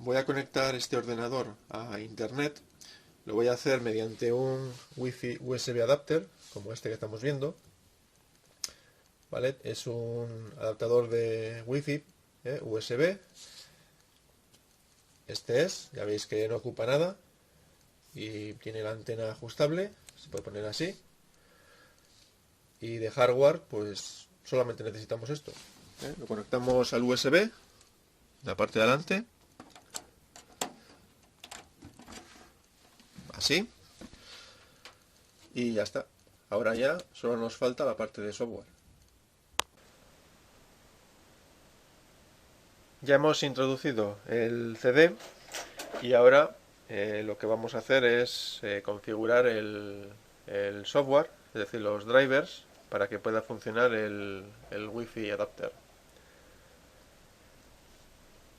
Voy a conectar este ordenador a internet. Lo voy a hacer mediante un Wi-Fi USB adapter, como este que estamos viendo. ¿Vale? Es un adaptador de Wi-Fi USB. Este es, ya veis que no ocupa nada y tiene la antena ajustable, se puede poner así. Y de hardware, pues solamente necesitamos esto. Lo conectamos al USB, la parte de adelante, así, y ya está. Ahora ya solo nos falta la parte de software. Ya hemos introducido el CD y ahora lo que vamos a hacer es configurar el software, es decir, los drivers, para que pueda funcionar el Wi-Fi adapter.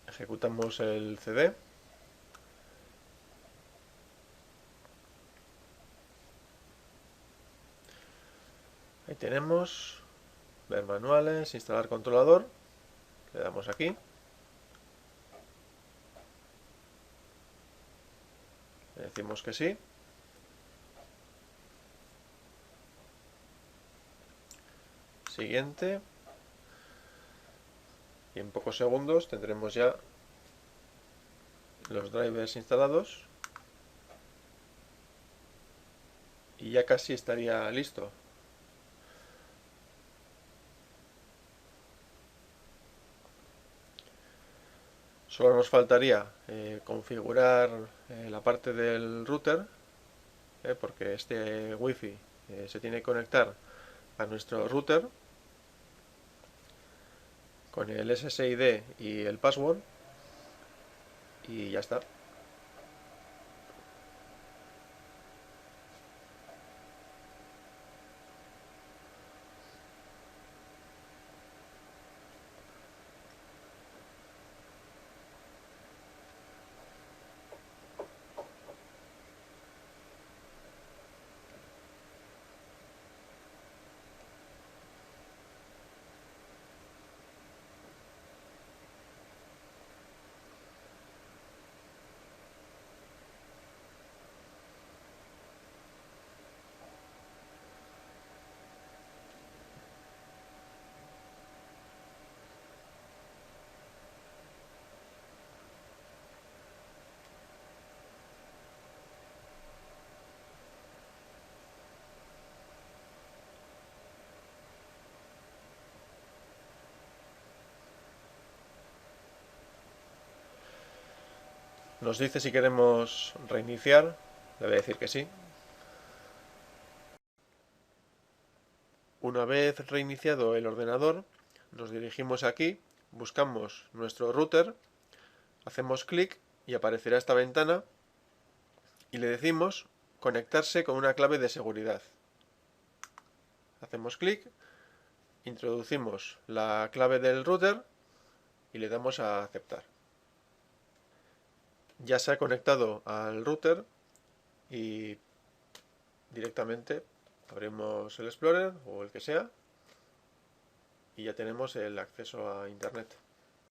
Ejecutamos el CD. Ahí tenemos, ver manuales, instalar controlador. Le damos aquí. Le decimos que sí. Siguiente. Y en pocos segundos tendremos ya los drivers instalados. Y ya casi estaría listo. Solo nos faltaría configurar la parte del router, porque este Wi-Fi se tiene que conectar a nuestro router con el SSID y el password y ya está. Nos dice si queremos reiniciar. Le voy a decir que sí. Una vez reiniciado el ordenador, nos dirigimos aquí, buscamos nuestro router, hacemos clic y aparecerá esta ventana y le decimos conectarse con una clave de seguridad. Hacemos clic, introducimos la clave del router y le damos a aceptar. Ya se ha conectado al router y directamente abrimos el Explorer o el que sea y ya tenemos el acceso a internet.